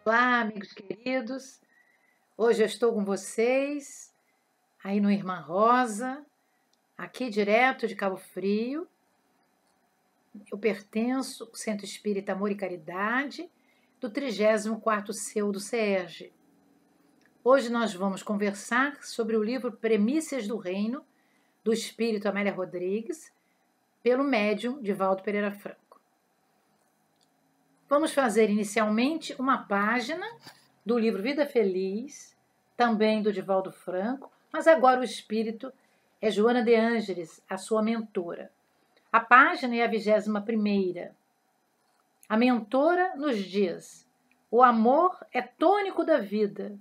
Olá, amigos queridos. Hoje eu estou com vocês aí no Irmã Rosa, aqui direto de Cabo Frio. Eu pertenço ao Centro Espírita Amor e Caridade, do 34º CEU do CERJ. Hoje nós vamos conversar sobre o livro Premissas do Reino, do Espírito Amélia Rodrigues, pelo médium Divaldo Pereira Franco. Vamos fazer inicialmente uma página do livro Vida Feliz, também do Divaldo Franco, mas agora o espírito é Joana de Ângeles, a sua mentora. A página é a 21ª. A mentora nos diz: o amor é tônico da vida.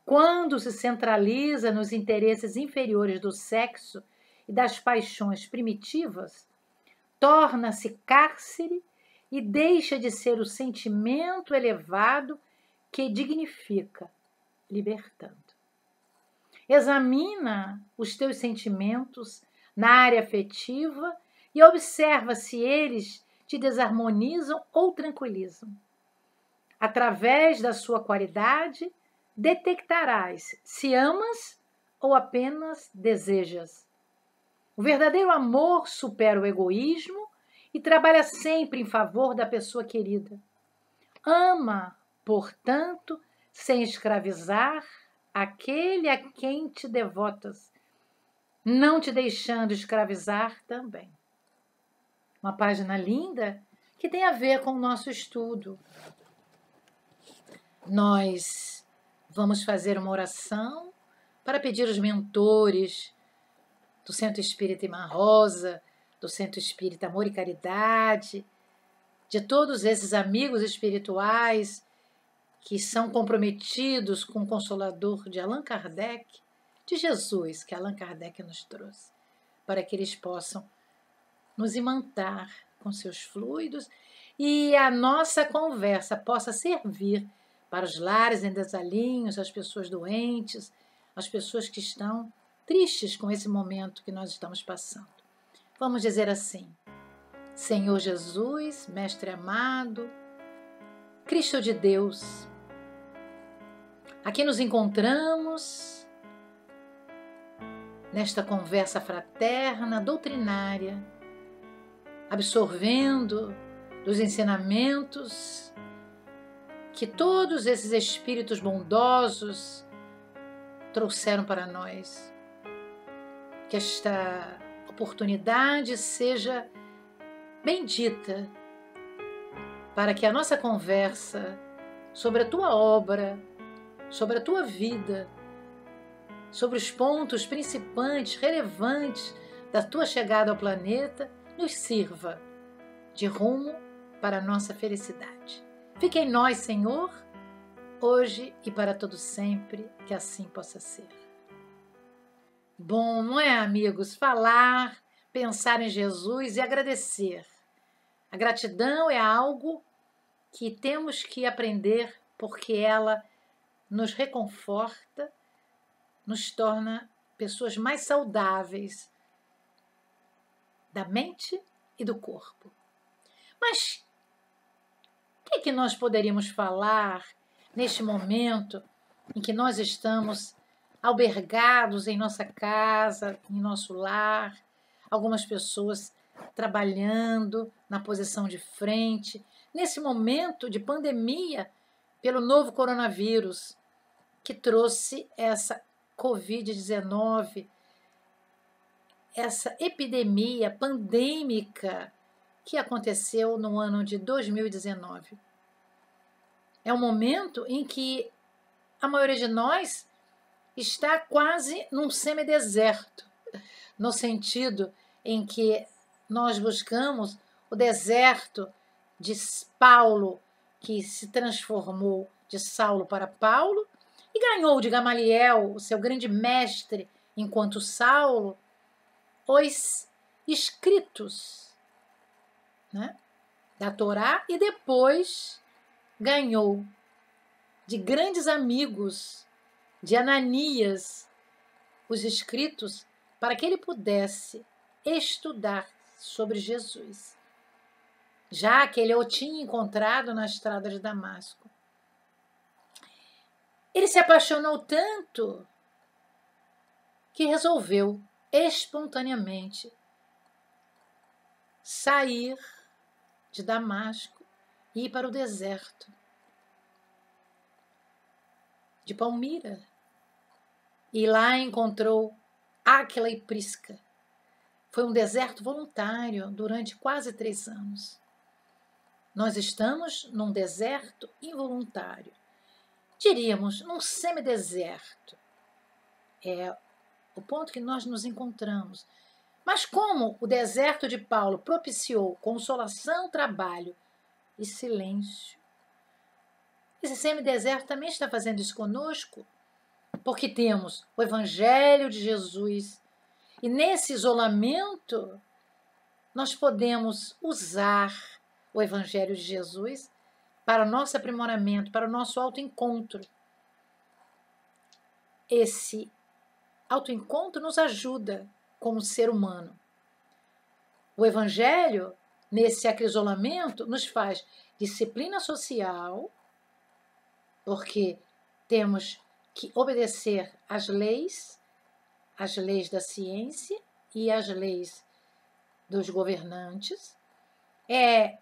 Quando se centraliza nos interesses inferiores do sexo e das paixões primitivas, torna-se cárcere e deixa de ser o sentimento elevado que dignifica, libertando. Examina os teus sentimentos na área afetiva e observa se eles te desarmonizam ou tranquilizam. Através da sua qualidade, detectarás se amas ou apenas desejas. O verdadeiro amor supera o egoísmo e trabalha sempre em favor da pessoa querida. Ama, portanto, sem escravizar aquele a quem te devotas, não te deixando escravizar também. Uma página linda que tem a ver com o nosso estudo. Nós vamos fazer uma oração para pedir os mentores do Centro Espírita Irmã Rosa, do Centro Espírita Amor e Caridade, de todos esses amigos espirituais que são comprometidos com o Consolador de Allan Kardec, de Jesus, que Allan Kardec nos trouxe, para que eles possam nos imantar com seus fluidos e a nossa conversa possa servir para os lares em desalinhos, as pessoas doentes, as pessoas que estão tristes com esse momento que nós estamos passando. Vamos dizer assim: Senhor Jesus, Mestre amado, Cristo de Deus, aqui nos encontramos nesta conversa fraterna, doutrinária, absorvendo dos ensinamentos que todos esses espíritos bondosos trouxeram para nós. Que esta oportunidade seja bendita para que a nossa conversa sobre a tua obra, sobre a tua vida, sobre os pontos principais, relevantes da tua chegada ao planeta, nos sirva de rumo para a nossa felicidade. Fique em nós, Senhor, hoje e para todo sempre, que assim possa ser. Bom, não é, amigos? Falar, pensar em Jesus e agradecer. A gratidão é algo que temos que aprender porque ela nos reconforta, nos torna pessoas mais saudáveis da mente e do corpo. Mas o que nós poderíamos falar neste momento em que nós estamos albergados em nossa casa, em nosso lar, algumas pessoas trabalhando na posição de frente, nesse momento de pandemia pelo novo coronavírus, que trouxe essa Covid-19, essa epidemia pandêmica que aconteceu no ano de 2019. É um momento em que a maioria de nós está quase num semideserto, no sentido em que nós buscamos o deserto de Paulo, que se transformou de Saulo para Paulo, e ganhou de Gamaliel, o seu grande mestre, enquanto Saulo, os escritos, né, da Torá, e depois ganhou de grandes amigos de Ananias os escritos para que ele pudesse estudar sobre Jesus, já que ele o tinha encontrado na estrada de Damasco. Ele se apaixonou tanto que resolveu espontaneamente sair de Damasco e ir para o deserto de Palmira. E lá encontrou Áquila e Prisca. Foi um deserto voluntário durante quase 3 anos. Nós estamos num deserto involuntário. Diríamos, num semideserto. É o ponto que nós nos encontramos. Mas como o deserto de Paulo propiciou consolação, trabalho e silêncio, esse semideserto também está fazendo isso conosco, porque temos o Evangelho de Jesus e nesse isolamento nós podemos usar o Evangelho de Jesus para o nosso aprimoramento, para o nosso autoencontro. Esse autoencontro nos ajuda como ser humano. O Evangelho, nesse acrisolamento, nos faz disciplina social, porque temos que obedecer às leis da ciência e às leis dos governantes. É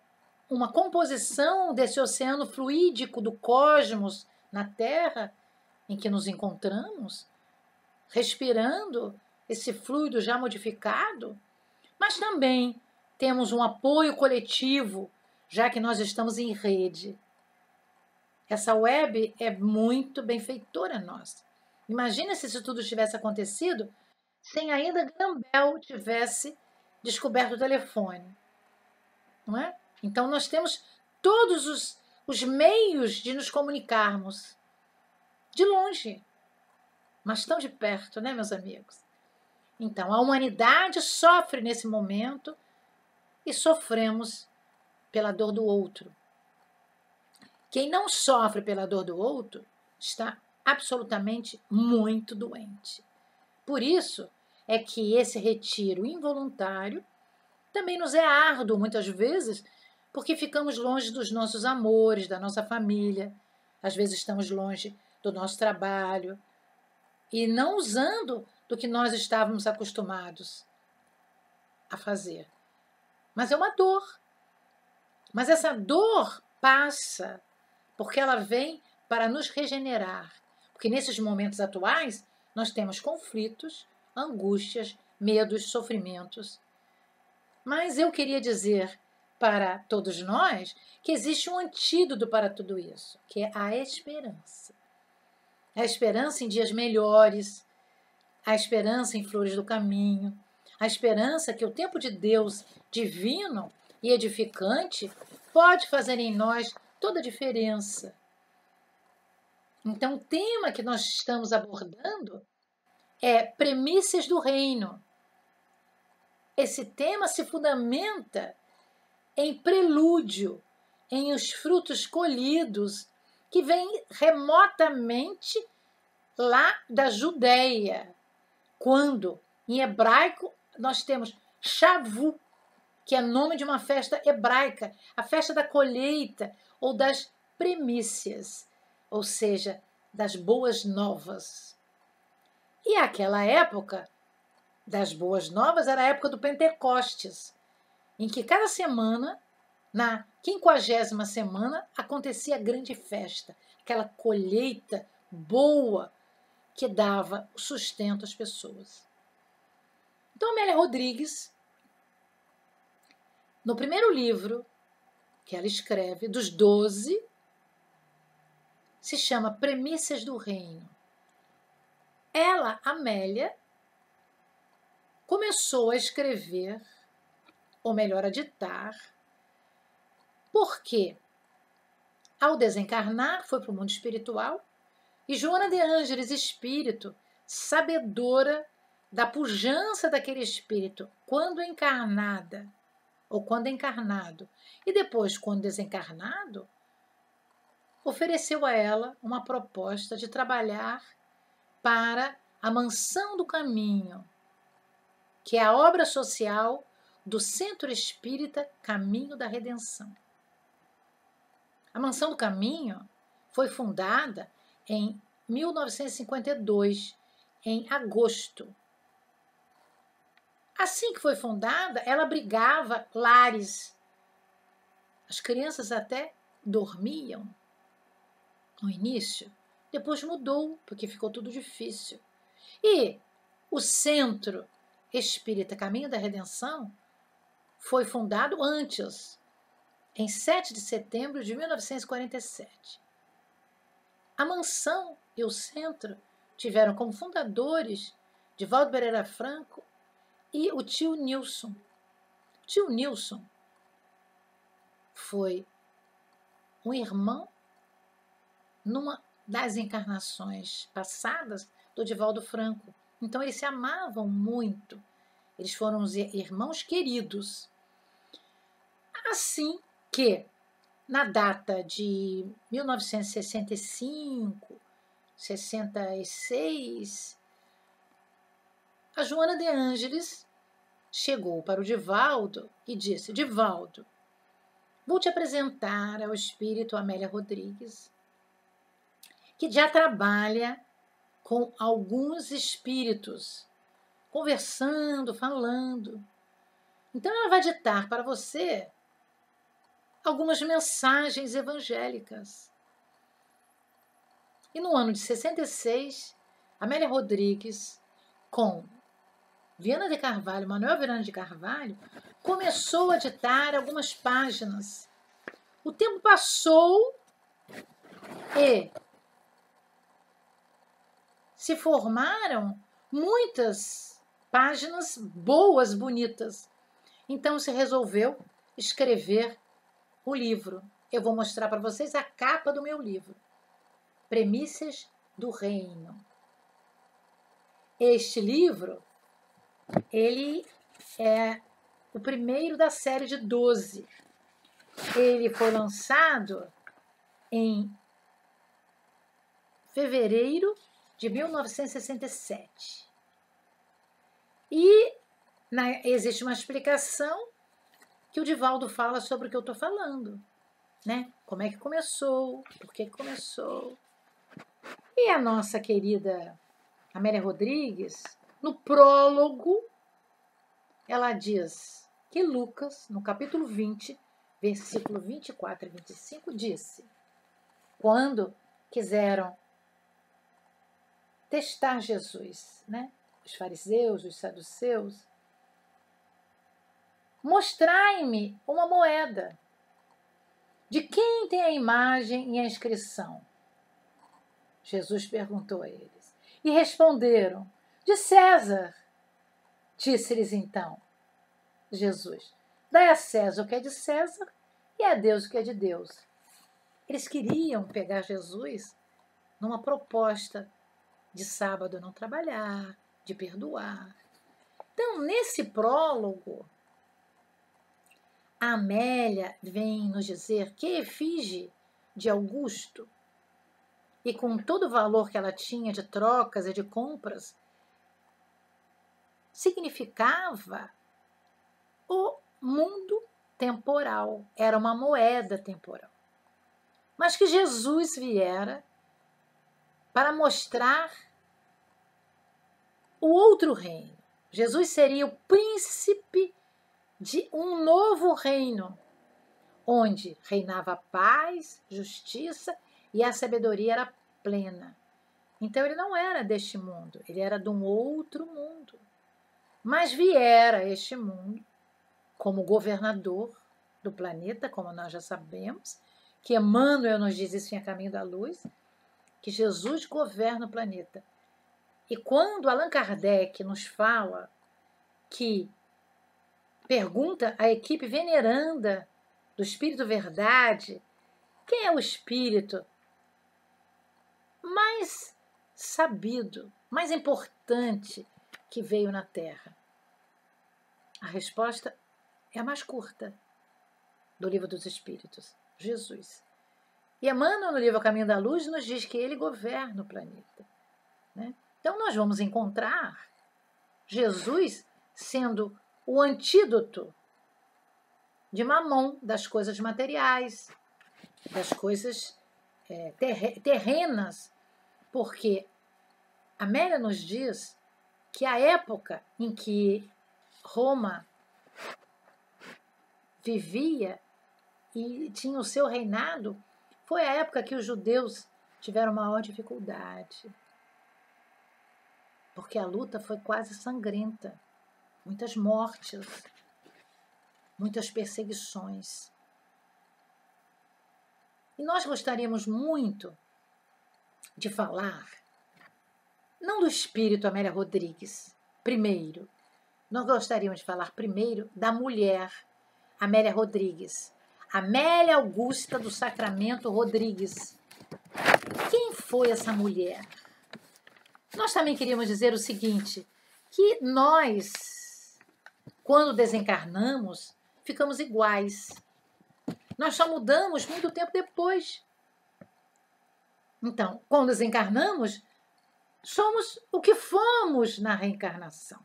uma composição desse oceano fluídico do cosmos na Terra, em que nos encontramos, respirando esse fluido já modificado, mas também temos um apoio coletivo, já que nós estamos em rede. Essa web é muito benfeitora nossa. Imagina se isso tudo tivesse acontecido sem ainda Graham Bell tivesse descoberto o telefone. Não é? Então nós temos todos os meios de nos comunicarmos de longe, mas tão de perto, né, meus amigos? Então, a humanidade sofre nesse momento e sofremos pela dor do outro. Quem não sofre pela dor do outro está absolutamente muito doente. Por isso é que esse retiro involuntário também nos é árduo muitas vezes, porque ficamos longe dos nossos amores, da nossa família, às vezes estamos longe do nosso trabalho e não usando do que nós estávamos acostumados a fazer. Mas é uma dor. Mas essa dor passa porque ela vem para nos regenerar. Porque nesses momentos atuais nós temos conflitos, angústias, medos, sofrimentos. Mas eu queria dizer para todos nós que existe um antídoto para tudo isso, que é a esperança. A esperança em dias melhores, a esperança em flores do caminho, a esperança que o tempo de Deus divino e edificante pode fazer em nós toda a diferença. Então, o tema que nós estamos abordando é premissas do reino. Esse tema se fundamenta em prelúdio, em os frutos colhidos que vêm remotamente lá da Judéia, quando em hebraico nós temos Shavu, que é nome de uma festa hebraica, a festa da colheita ou das primícias, ou seja, das boas novas. E aquela época das boas novas era a época do Pentecostes, em que cada semana, na 50ª semana, acontecia a grande festa, aquela colheita boa que dava o sustento às pessoas. Então, Amélia Rodrigues, no primeiro livro que ela escreve, dos 12, se chama Premissas do Reino. Ela, Amélia, começou a escrever, ou melhor, a ditar, porque, ao desencarnar, foi para o mundo espiritual, e Joana de Ângeles, espírito, sabedora da pujança daquele espírito, quando encarnada, ou quando encarnado, e depois, quando desencarnado, ofereceu a ela uma proposta de trabalhar para a Mansão do Caminho, que é a obra social do Centro Espírita Caminho da Redenção. A Mansão do Caminho foi fundada em 1952, em agosto. Assim que foi fundada, ela abrigava lares. As crianças até dormiam no início, depois mudou, porque ficou tudo difícil. E o Centro Espírita Caminho da Redenção foi fundado antes, em 7 de setembro de 1947. A mansão e o centro tiveram como fundadores Divaldo Pereira Franco e o tio Nilson. O tio Nilson foi um irmão numa das encarnações passadas do Divaldo Franco. Então eles se amavam muito. Eles foram os irmãos queridos. Assim que, na data de 1965, 66, a Joana de Ângeles chegou para o Divaldo e disse: Divaldo, vou te apresentar ao espírito Amélia Rodrigues, que já trabalha com alguns espíritos, conversando, falando. Então ela vai ditar para você algumas mensagens evangélicas. E no ano de 66, Amélia Rodrigues, com Viana de Carvalho, Manuel Viana de Carvalho, começou a ditar algumas páginas. O tempo passou e se formaram muitas páginas boas, bonitas. Então se resolveu escrever o livro. Eu vou mostrar para vocês a capa do meu livro. Premissas do Reino. Este livro, ele é o primeiro da série de 12. Ele foi lançado em fevereiro de 1967. E existe uma explicação que o Divaldo fala sobre o que eu estou falando, né? Como é que começou, por que começou. E a nossa querida Amélia Rodrigues, no prólogo, ela diz que Lucas, no capítulo 20, versículo 24 e 25, disse: quando quiseram testar Jesus, né? Os fariseus, os saduceus, mostrai-me uma moeda. De quem tem a imagem e a inscrição? Jesus perguntou a eles. E responderam: de César. Disse-lhes então Jesus: dai a César o que é de César e a Deus o que é de Deus. Eles queriam pegar Jesus numa proposta de sábado não trabalhar, de perdoar. Então, nesse prólogo, a Amélia vem nos dizer que efígie de Augusto, e com todo o valor que ela tinha de trocas e de compras, significava o mundo temporal, era uma moeda temporal. Mas que Jesus viera para mostrar o outro reino. Jesus seria o príncipe de um novo reino, onde reinava a paz, justiça e a sabedoria era plena. Então ele não era deste mundo, ele era de um outro mundo. Mas viera a este mundo como governador do planeta, como nós já sabemos, que Emmanuel nos diz isso em A Caminho da Luz, que Jesus governa o planeta. E quando Allan Kardec nos fala que pergunta à equipe veneranda do Espírito Verdade quem é o espírito mais sabido, mais importante que veio na Terra, a resposta é a mais curta do Livro dos Espíritos: Jesus. E Emmanuel, no livro A Caminho da Luz, nos diz que ele governa o planeta, né? Então nós vamos encontrar Jesus sendo o antídoto de Mamon, das coisas materiais, das coisas terrenas, Porque Amélia nos diz que a época em que Roma vivia e tinha o seu reinado foi a época que os judeus tiveram maior dificuldade. Porque a luta foi quase sangrenta. Muitas mortes, muitas perseguições. E nós gostaríamos muito de falar, não do espírito Amélia Rodrigues, primeiro. Nós gostaríamos de falar primeiro da mulher Amélia Rodrigues. Amélia Augusta do Sacramento Rodrigues. Quem foi essa mulher? Nós também queríamos dizer o seguinte, que nós, quando desencarnamos, ficamos iguais. Nós só mudamos muito tempo depois. Então, quando desencarnamos, somos o que fomos na reencarnação.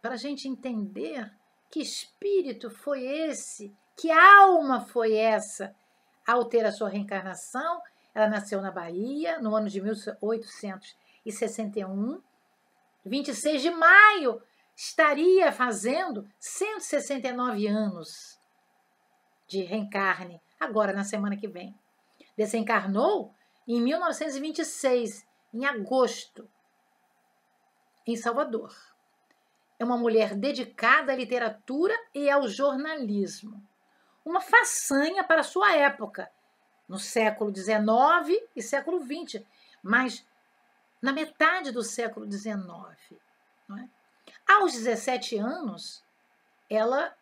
Para a gente entender que espírito foi esse, que alma foi essa, ao ter a sua reencarnação. Ela nasceu na Bahia, no ano de 1861. 26 de maio, estaria fazendo 169 anos de reencarne, agora na semana que vem. Desencarnou em 1926, em agosto, em Salvador. É uma mulher dedicada à literatura e ao jornalismo. Uma façanha para a sua época, no século XIX e século XX, mas na metade do século XIX. Não é? Aos 17 anos, ela,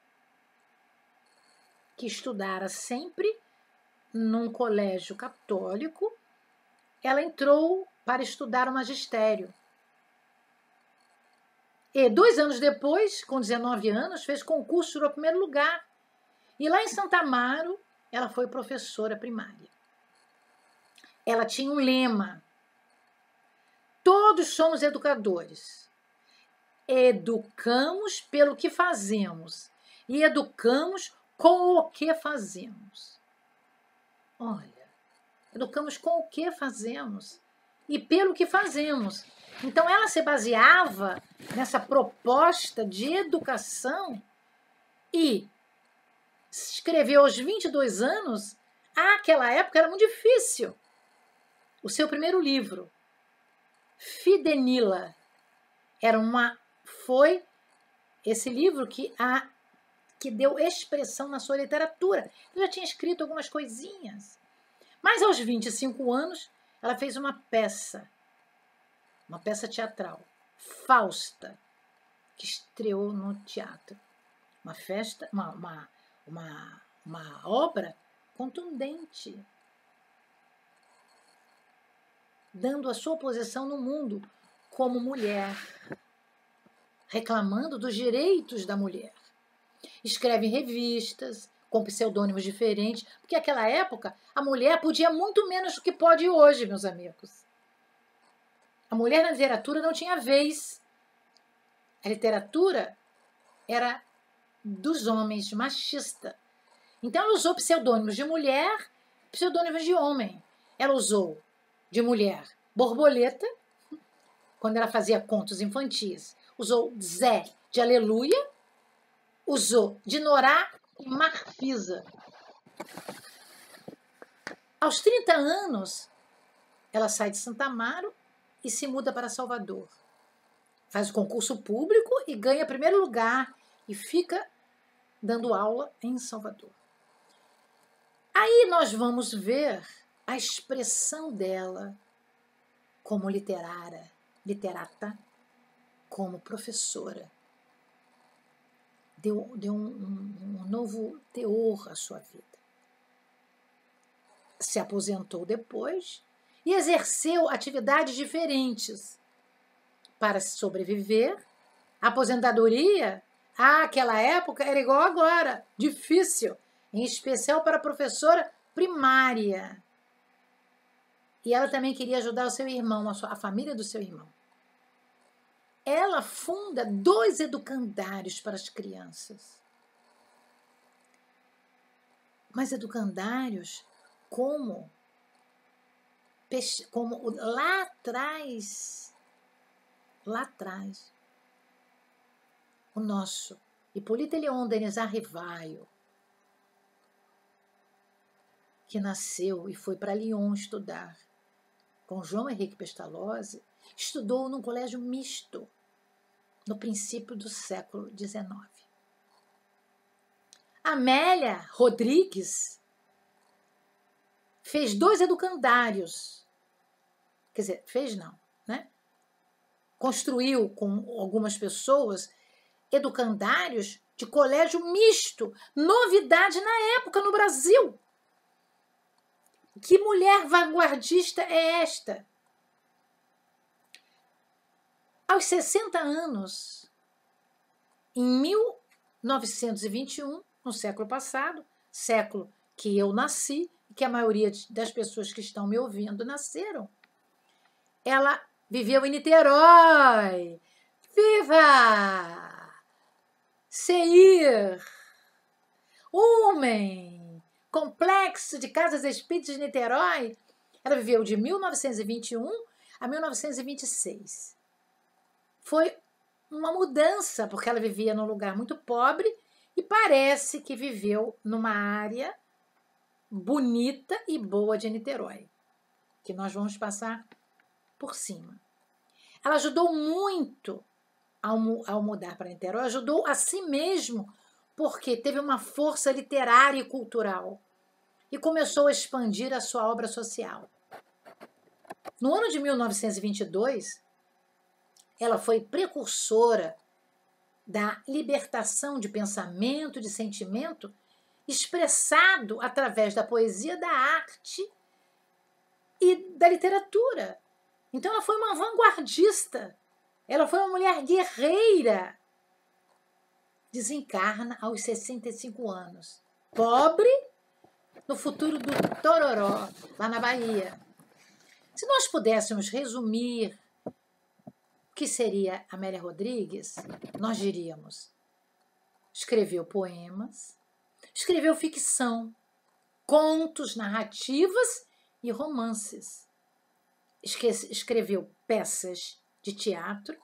que estudara sempre num colégio católico, ela entrou para estudar o magistério. E 2 anos depois, com 19 anos, fez concurso, tirou o primeiro lugar. E lá em Santa Amaro, ela foi professora primária. Ela tinha um lema: todos somos educadores. Educamos pelo que fazemos e educamos com o que fazemos. Olha, educamos com o que fazemos e pelo que fazemos. Então, ela se baseava nessa proposta de educação e escreveu aos 22 anos. Àquela época era muito difícil. O seu primeiro livro, Fidenila, foi esse livro que deu expressão na sua literatura. Ela já tinha escrito algumas coisinhas. Mas aos 25 anos, ela fez uma peça teatral, Fausta, que estreou no teatro. Uma obra contundente, dando a sua posição no mundo como mulher, reclamando dos direitos da mulher. Escreve em revistas, com pseudônimos diferentes, porque naquela época a mulher podia muito menos do que pode hoje, meus amigos. A mulher na literatura não tinha vez. A literatura era dos homens, machista. Então ela usou pseudônimos de mulher, pseudônimos de homem. Ela usou de mulher Borboleta, quando ela fazia contos infantis. Usou Zé de Aleluia, usou de Norá e Marfisa. Aos 30 anos, ela sai de Santa Amaro e se muda para Salvador. Faz o concurso público e ganha primeiro lugar e fica dando aula em Salvador. Aí nós vamos ver a expressão dela como literata, como professora. Deu um novo teor à sua vida. Se aposentou depois e exerceu atividades diferentes para sobreviver. A aposentadoria, àquela época, era igual agora, difícil, em especial para a professora primária. E ela também queria ajudar o seu irmão, a família do seu irmão. Ela funda 2 educandários para as crianças. Mas educandários como como lá atrás, o nosso Hipólito Leon Denis Arrivaio, que nasceu e foi para Lyon estudar com João Henrique Pestalozzi, estudou num colégio misto no princípio do século XIX. Amélia Rodrigues fez 2 educandários, quer dizer, fez não, né? Construiu com algumas pessoas educandários de colégio misto, novidade na época no Brasil. Que mulher vanguardista é esta? Aos 60 anos, em 1921, no século passado, século que eu nasci, que a maioria das pessoas que estão me ouvindo nasceram, ela viveu em Niterói. Viva! Seir! Homem! Complexo de Casas Espíritas de Niterói. Ela viveu de 1921 a 1926. Foi uma mudança, porque ela vivia num lugar muito pobre e parece que viveu numa área bonita e boa de Niterói, que nós vamos passar por cima. Ela ajudou muito ao mudar para Niterói, ajudou a si mesmo, porque teve uma força literária e cultural e começou a expandir a sua obra social. No ano de 1922, ela foi precursora da libertação de pensamento, de sentimento, expressado através da poesia, da arte e da literatura. Então ela foi uma vanguardista, ela foi uma mulher guerreira. Desencarna aos 65 anos, pobre, no futuro do Tororó, lá na Bahia. Se nós pudéssemos resumir o que seria Amélia Rodrigues, nós diríamos: escreveu poemas, escreveu ficção, contos, narrativas e romances. Escreveu peças de teatro,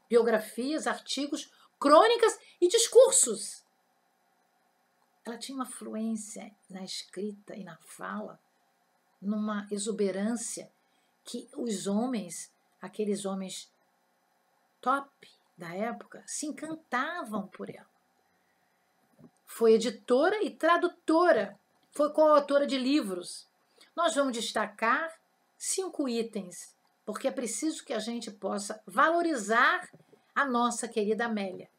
biografias, artigos, crônicas e discursos. Ela tinha uma fluência na escrita e na fala, numa exuberância que os homens, aqueles homens top da época, se encantavam por ela. Foi editora e tradutora, foi coautora de livros. Nós vamos destacar 5 itens, porque é preciso que a gente possa valorizar a nossa querida Amélia.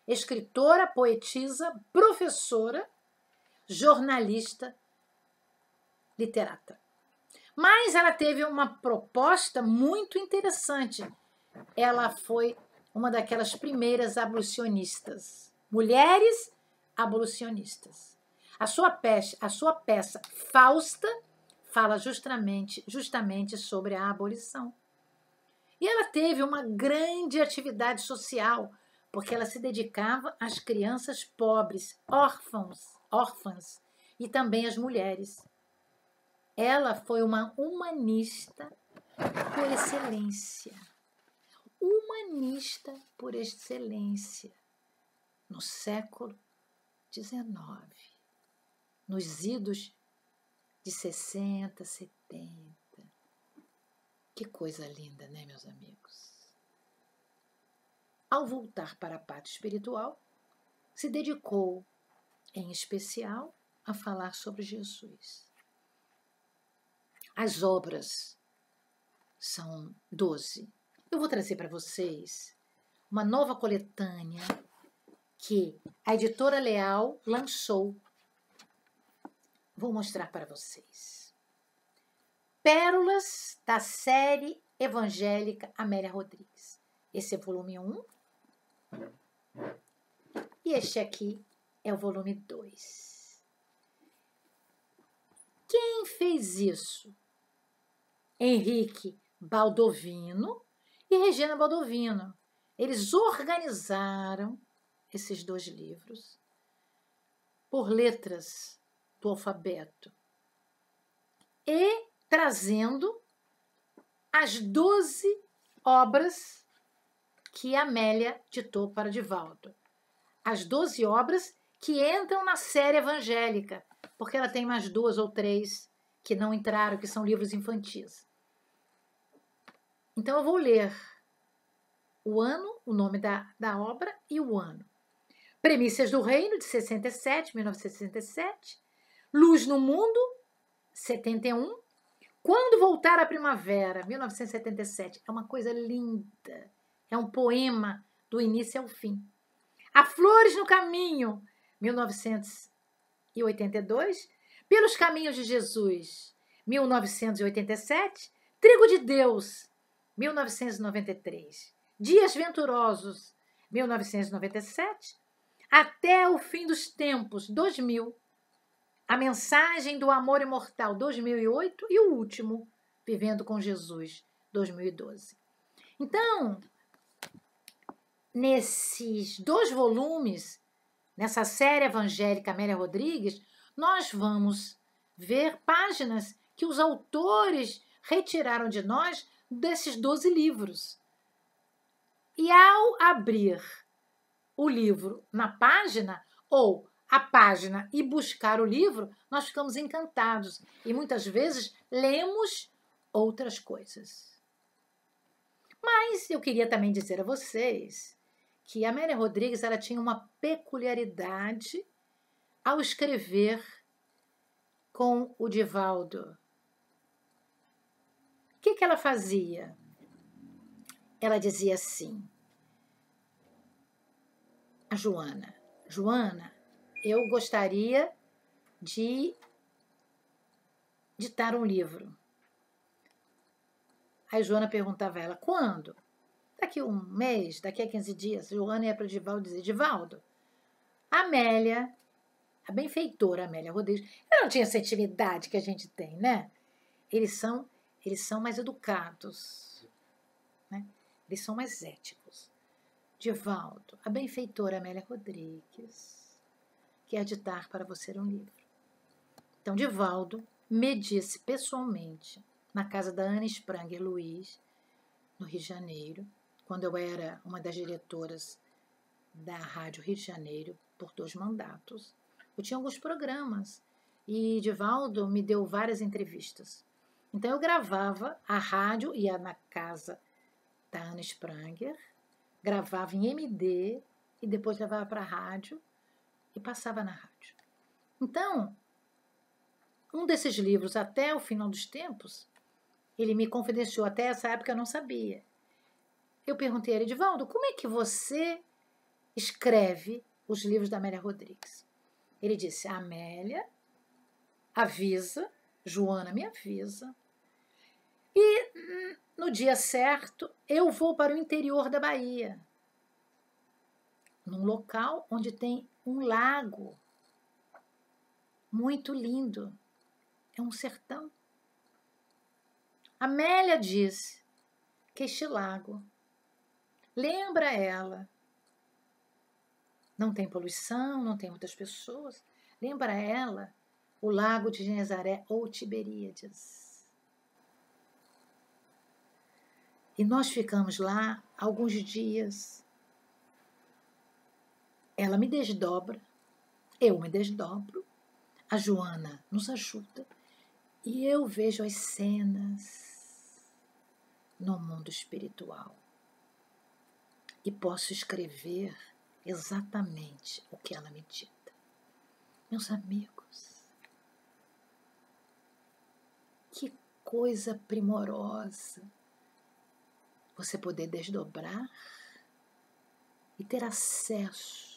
Escritora, poetisa, professora, jornalista, literata. Mas ela teve uma proposta muito interessante. Ela foi uma daquelas primeiras abolicionistas. Mulheres abolicionistas. A sua peça Fausta fala justamente sobre a abolição. E ela teve uma grande atividade social, porque ela se dedicava às crianças pobres, órfãs e também às mulheres. Ela foi uma humanista por excelência. Humanista por excelência. No século XIX. Nos idos de 60, 70. Que coisa linda, né, meus amigos? Ao voltar para a parte espiritual, se dedicou, em especial, a falar sobre Jesus. As obras são 12. Eu vou trazer para vocês uma nova coletânea que a editora Leal lançou. Vou mostrar para vocês. Pérolas da série evangélica Amélia Rodrigues. Esse é o volume 1. E este aqui é o volume 2. Quem fez isso? Henrique Baldovino e Regina Baldovino. Eles organizaram esses 2 livros por letras do alfabeto e trazendo as 12 obras que Amélia ditou para Divaldo. As 12 obras que entram na série evangélica, porque ela tem mais 2 ou 3 que não entraram, que são livros infantis. Então, eu vou ler o ano, o nome da obra e o ano. Premissas do Reino, de 1967. Luz no Mundo, 71. Quando Voltar a Primavera, 1977. É uma coisa linda. É um poema do início ao fim. Há Flores no Caminho, 1982. Pelos Caminhos de Jesus, 1987. Trigo de Deus, 1993. Dias Venturosos, 1997. Até o Fim dos Tempos, 2000. A Mensagem do Amor Imortal, 2008. E o último, Vivendo com Jesus, 2012. Então, nesses 2 volumes, nessa série evangélica Amélia Rodrigues, nós vamos ver páginas que os autores retiraram de nós desses 12 livros. E ao abrir o livro na página, ou a página e buscar o livro, nós ficamos encantados e muitas vezes lemos outras coisas. Mas eu queria também dizer a vocês que a Amélia Rodrigues ela tinha uma peculiaridade ao escrever com o Divaldo. O que ela fazia? Ela dizia assim, a Joana, eu gostaria de ditar um livro. Aí Joana perguntava a ela, quando? Daqui a 1 mês, daqui a 15 dias. Joana ia para o Divaldo dizer, Divaldo, Amélia, a benfeitora Amélia Rodrigues, ela não tinha essa intimidade que a gente tem, né? Eles são mais educados, né? Eles são mais éticos. Divaldo, a benfeitora Amélia Rodrigues quer ditar para você um livro. Então, Divaldo me disse pessoalmente, na casa da Ana Spranger Luiz, no Rio de Janeiro, quando eu era uma das diretoras da Rádio Rio de Janeiro, por 2 mandatos. Eu tinha alguns programas e Divaldo me deu várias entrevistas. Então, eu gravava a rádio, ia na casa da Ana Spranger, gravava em MD e depois levava para a rádio e passava na rádio. Então, um desses livros, Até o Final dos Tempos, ele me confidenciou, até essa época eu não sabia. Eu perguntei a ele, Divaldo, como é que você escreve os livros da Amélia Rodrigues? Ele disse, a Amélia avisa, Joana me avisa, e no dia certo eu vou para o interior da Bahia, num local onde tem um lago muito lindo. É um sertão. Amélia diz que este lago lembra ela. Não tem poluição, não tem muitas pessoas. Lembra ela o lago de Genezaré ou Tiberíades. E nós ficamos lá alguns dias. Ela me desdobra, eu me desdobro, a Joana nos ajuda e eu vejo as cenas no mundo espiritual e posso escrever exatamente o que ela me dita. Meus amigos, que coisa primorosa você poder desdobrar e ter acesso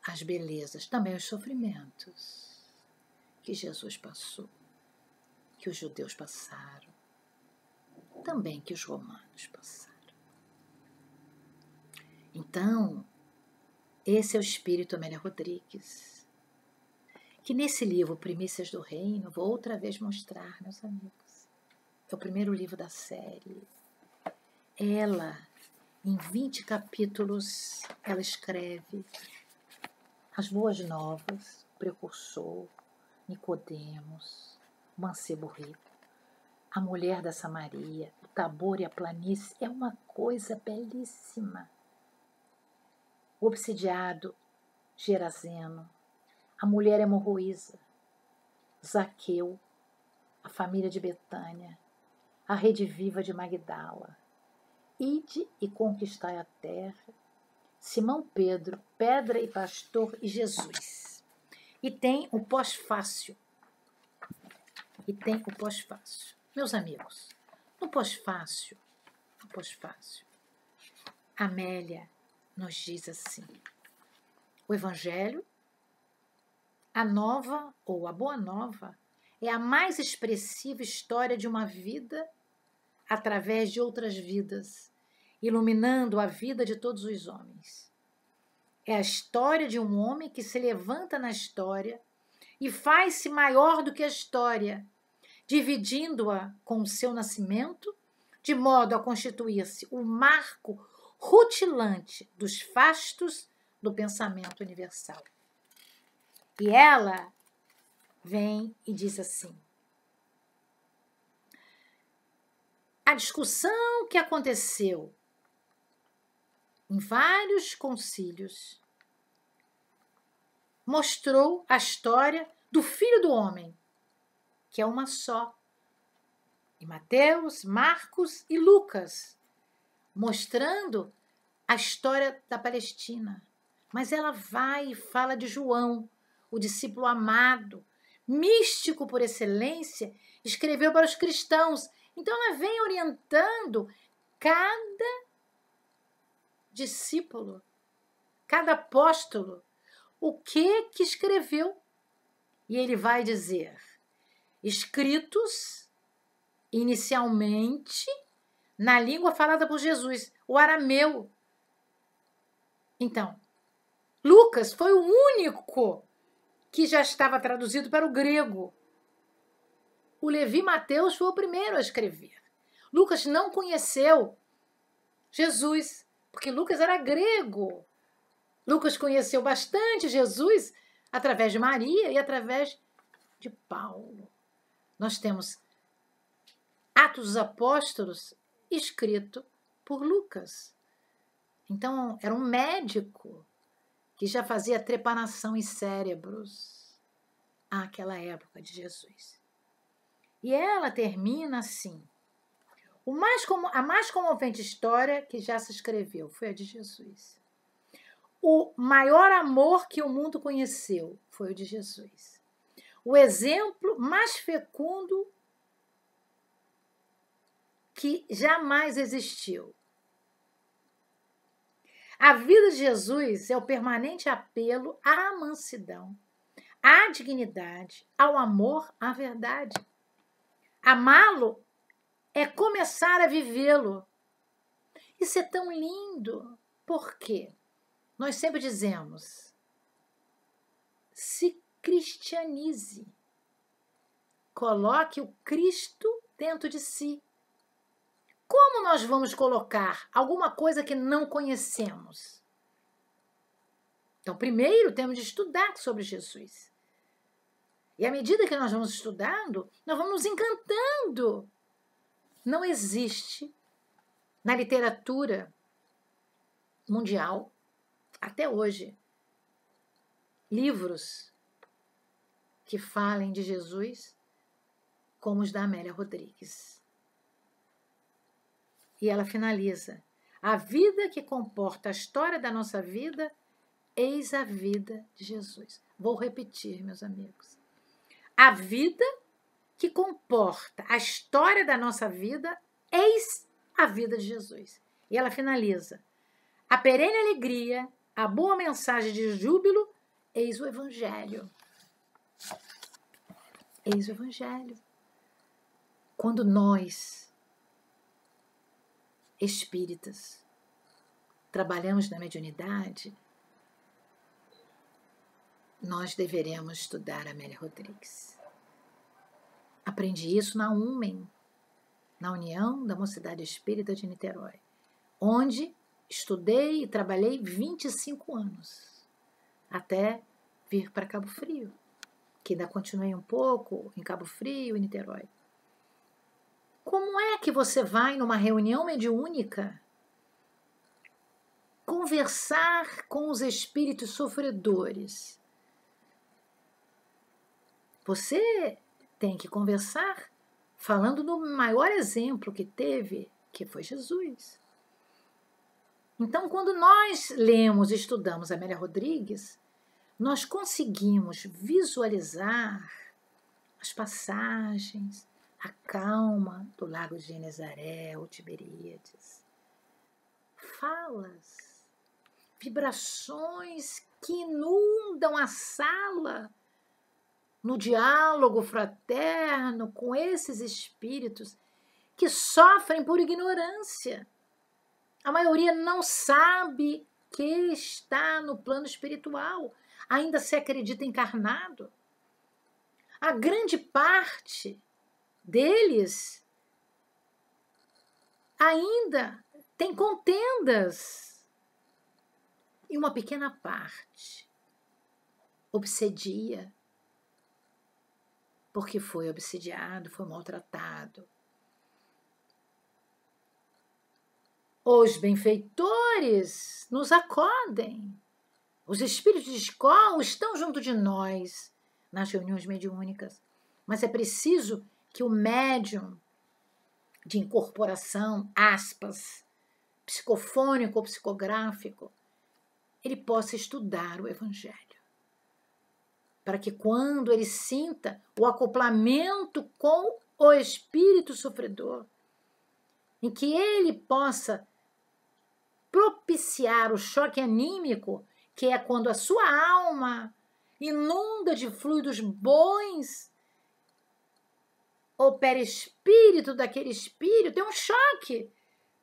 às belezas, também aos sofrimentos que Jesus passou, que os judeus passaram, também que os romanos passaram. Então, esse é o espírito Amélia Rodrigues, que nesse livro, Primícias do Reino, vou outra vez mostrar, meus amigos. É o primeiro livro da série. Ela, em 20 capítulos, ela escreve as boas novas, o precursor, Nicodemos, o mancebo rico, A mulher da Samaria, o Tabor e a planície é uma coisa belíssima. O obsidiado Gerazeno, a mulher hemorroísa, Zaqueu, a família de Betânia, a rede viva de Magdala, ide e conquistai a terra, Simão Pedro, pedra e pastor e Jesus. E tem o pós-fácil. Meus amigos, no pós-fácil, Amélia nos diz assim: o Evangelho, a nova ou a boa nova, é a mais expressiva história de uma vida através de outras vidas, iluminando a vida de todos os homens. É a história de um homem que se levanta na história e faz-se maior do que a história, dividindo-a com o seu nascimento, de modo a constituir-se o marco rutilante dos fastos do pensamento universal. E ela vem e diz assim: a discussão que aconteceu em vários concílios mostrou a história do Filho do Homem, que é uma só, em Mateus, Marcos e Lucas, mostrando a história da Palestina. Mas ela vai e fala de João, o discípulo amado, místico por excelência, escreveu para os cristãos. Então ela vem orientando cada discípulo, cada apóstolo, o que escreveu. E ele vai dizer: escritos inicialmente na língua falada por Jesus, o arameu. Então, Lucas foi o único que já estava traduzido para o grego. O Levi Mateus foi o primeiro a escrever. Lucas não conheceu Jesus, porque Lucas era grego. Lucas conheceu bastante Jesus através de Maria e através de Paulo. Nós temos Atos dos Apóstolos escrito por Lucas. Então, era um médico que já fazia trepanação em cérebros àquela época de Jesus. E ela termina assim: a mais comovente história que já se escreveu foi a de Jesus. O maior amor que o mundo conheceu foi o de Jesus. O exemplo mais fecundo que jamais existiu. A vida de Jesus é o permanente apelo à mansidão, à dignidade, ao amor, à verdade. Amá-lo é começar a vivê-lo. Isso é tão lindo. Por quê? Nós sempre dizemos: se cristianize. Coloque o Cristo dentro de si. Como nós vamos colocar alguma coisa que não conhecemos? Então, primeiro temos de estudar sobre Jesus. E à medida que nós vamos estudando, nós vamos nos encantando. Não existe na literatura mundial, até hoje, livros que falem de Jesus como os da Amélia Rodrigues. E ela finaliza: a vida que comporta a história da nossa vida, eis a vida de Jesus. Vou repetir, meus amigos. A vida que comporta a história da nossa vida, eis a vida de Jesus. E ela finaliza: a perene alegria, a boa mensagem de júbilo, eis o Evangelho. Eis o Evangelho. Quando nós, espíritas, trabalhamos na mediunidade, nós deveremos estudar Amélia Rodrigues. Aprendi isso na UMEN, na União da Mocidade Espírita de Niterói, onde estudei e trabalhei 25 anos, até vir para Cabo Frio, que ainda continuei um pouco em Cabo Frio e Niterói. Como é que você vai numa reunião mediúnica conversar com os espíritos sofredores? Você tem que conversar falando do maior exemplo que teve, que foi Jesus. Então, quando nós lemos e estudamos Amélia Rodrigues, nós conseguimos visualizar as passagens, a calma do Lago de Genezaré ou Tiberíades, falas, vibrações que inundam a sala no diálogo fraterno com esses espíritos que sofrem por ignorância. A maioria não sabe que está no plano espiritual, ainda se acredita encarnado. A grande parte deles ainda tem contendas. E uma pequena parte obsedia, porque foi obsidiado, foi maltratado. Os benfeitores nos acodem. Os espíritos de escola estão junto de nós nas reuniões mediúnicas. Mas é preciso que o médium de incorporação, aspas, psicofônico ou psicográfico, ele possa estudar o Evangelho. Para que quando ele sinta o acoplamento com o espírito sofredor, em que ele possa propiciar o choque anímico, que é quando a sua alma inunda de fluidos bons, o perispírito daquele espírito é um choque,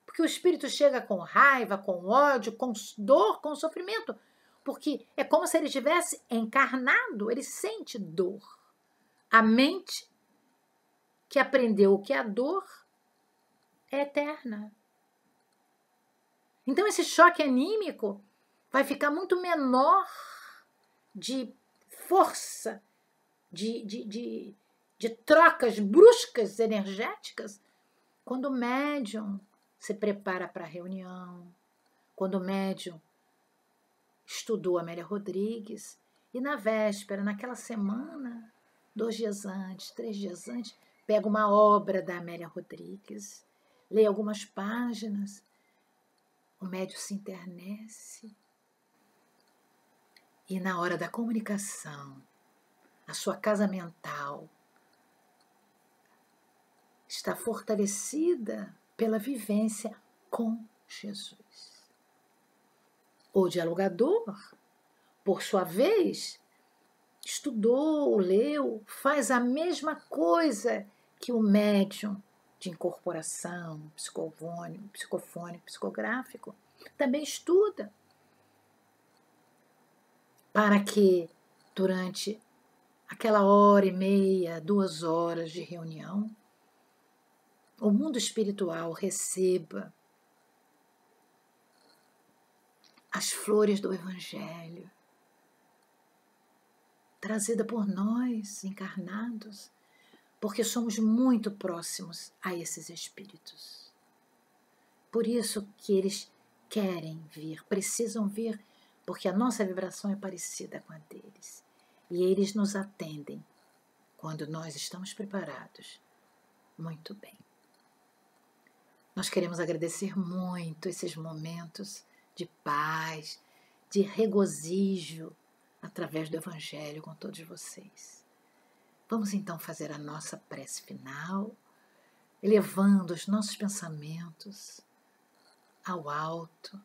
porque o espírito chega com raiva, com ódio, com dor, com sofrimento, porque é como se ele estivesse encarnado, ele sente dor. A mente que aprendeu que a dor é eterna. Então esse choque anímico vai ficar muito menor de força, de trocas bruscas energéticas, quando o médium se prepara para a reunião, quando o médium estudou Amélia Rodrigues e na véspera, naquela semana, 2 dias antes, 3 dias antes, pega uma obra da Amélia Rodrigues, lê algumas páginas, o médium se internece e na hora da comunicação, a sua casa mental está fortalecida pela vivência com Jesus. O dialogador, por sua vez, estudou, leu, faz a mesma coisa que o médium de incorporação, psicofônico, psicográfico, também estuda, para que durante aquela 1h30, 2 horas de reunião, o mundo espiritual receba as flores do Evangelho, trazida por nós, encarnados, porque somos muito próximos a esses espíritos. Por isso que eles querem vir, precisam vir, porque a nossa vibração é parecida com a deles. E eles nos atendem quando nós estamos preparados. Muito bem. Nós queremos agradecer muito esses momentos de paz, de regozijo através do Evangelho com todos vocês. Vamos então fazer a nossa prece final, elevando os nossos pensamentos ao alto,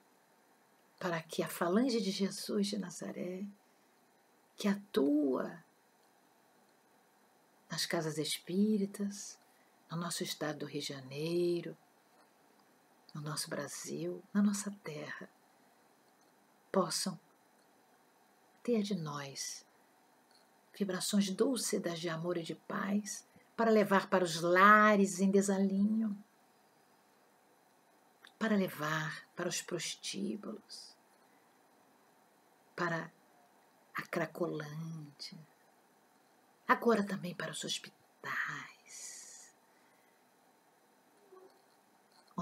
para que a falange de Jesus de Nazaré, que atua nas casas espíritas, no nosso estado do Rio de Janeiro, no nosso Brasil, na nossa terra, possam ter de nós vibrações dúlcidas de amor e de paz para levar para os lares em desalinho, para levar para os prostíbulos, para a Cracolândia, agora também para os hospitais,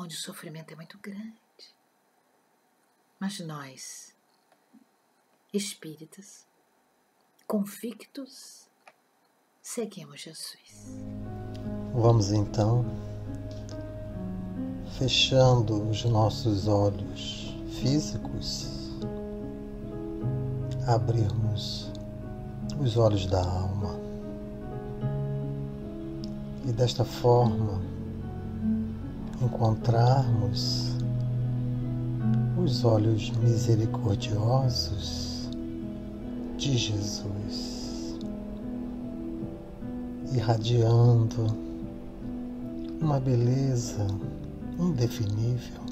onde o sofrimento é muito grande. Mas nós, espíritas, convictos, seguimos Jesus. Vamos então, fechando os nossos olhos físicos, abrirmos os olhos da alma e desta forma encontrarmos os olhos misericordiosos de Jesus, irradiando uma beleza indefinível.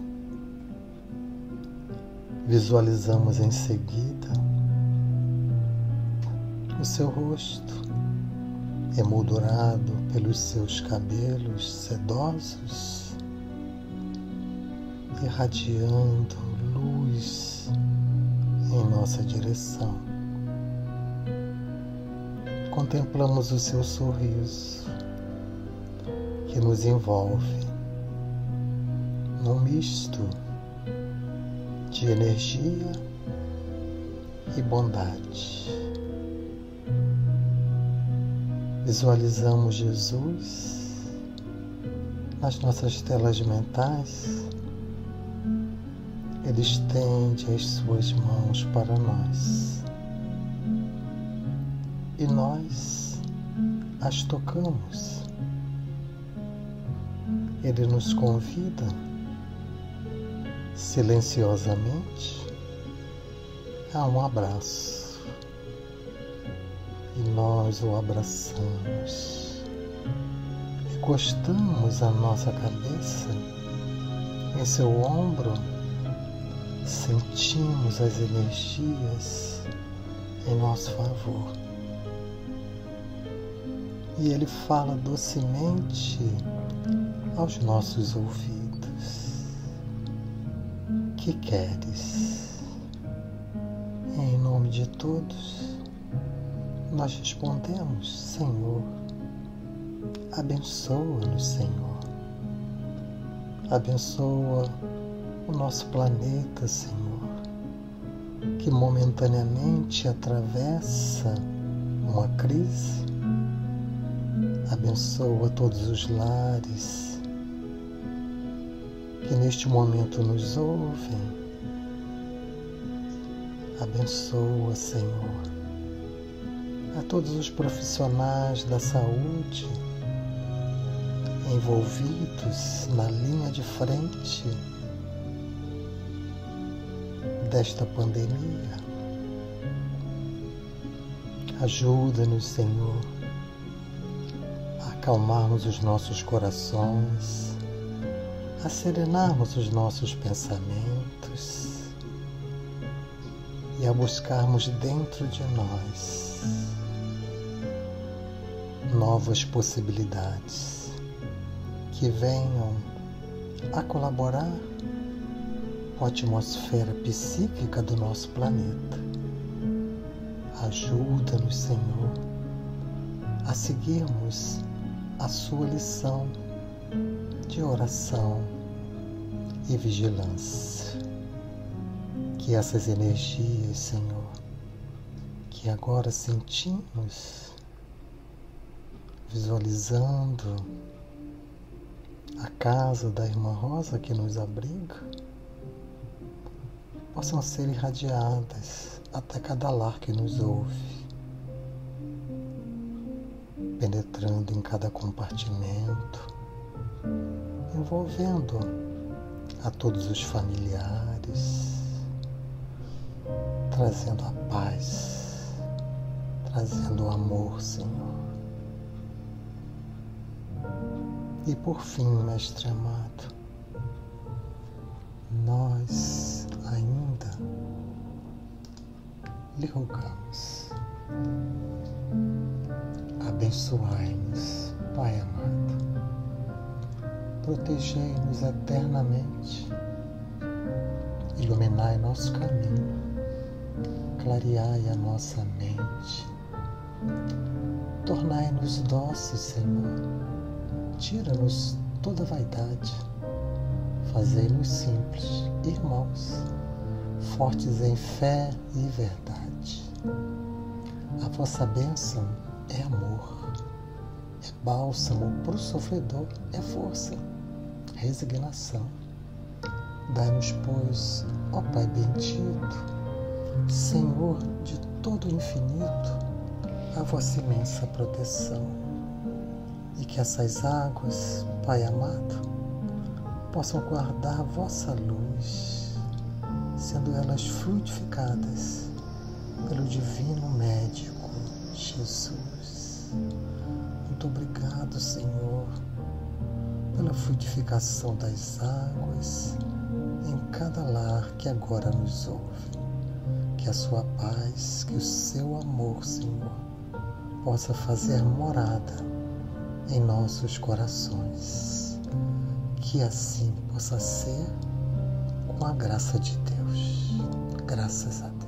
Visualizamos em seguida o seu rosto, emoldurado pelos seus cabelos sedosos, irradiando luz em nossa direção. Contemplamos o seu sorriso, que nos envolve num misto de energia e bondade. Visualizamos Jesus nas nossas telas mentais. Ele estende as suas mãos para nós e nós as tocamos. Ele nos convida silenciosamente a um abraço. E nós o abraçamos, encostamos a nossa cabeça em seu ombro, sentimos as energias em nosso favor. E ele fala docemente aos nossos ouvidos: que queres? Em nome de todos, nós respondemos: Senhor, abençoa-nos, Senhor. Abençoa o nosso planeta, Senhor, que momentaneamente atravessa uma crise. Abençoa todos os lares que neste momento nos ouvem. Abençoa, Senhor, a todos os profissionais da saúde envolvidos na linha de frente desta pandemia. Ajuda-nos, Senhor, a acalmarmos os nossos corações, a serenarmos os nossos pensamentos e a buscarmos dentro de nós novas possibilidades que venham a colaborar com a atmosfera psíquica do nosso planeta. Ajuda-nos, Senhor, a seguirmos a sua lição de oração e vigilância. Que essas energias, Senhor, que agora sentimos, visualizando a casa da Irmã Rosa que nos abriga, possam ser irradiadas até cada lar que nos ouve, penetrando em cada compartimento, envolvendo a todos os familiares, trazendo a paz, trazendo o amor, Senhor. E por fim, Mestre amado, nós ainda lhe rogamos: abençoai-nos, Pai amado, protegei-nos eternamente, iluminai nosso caminho, clareai a nossa mente, tornai-nos dóceis, Senhor, tira-nos toda vaidade, Fazei-nos simples, irmãos, fortes em fé e verdade. A vossa bênção é amor, é bálsamo para o sofredor, é força, resignação. Dai-nos, pois, ó Pai bendito, Senhor de todo o infinito, a vossa imensa proteção, e que essas águas, Pai amado, possam guardar a vossa luz, sendo elas frutificadas pelo divino médico Jesus. Muito obrigado, Senhor, pela frutificação das águas em cada lar que agora nos ouve. Que a sua paz, que o seu amor, Senhor, possa fazer morada em nossos corações. Que assim possa ser, com a graça de Deus. Graças a Deus.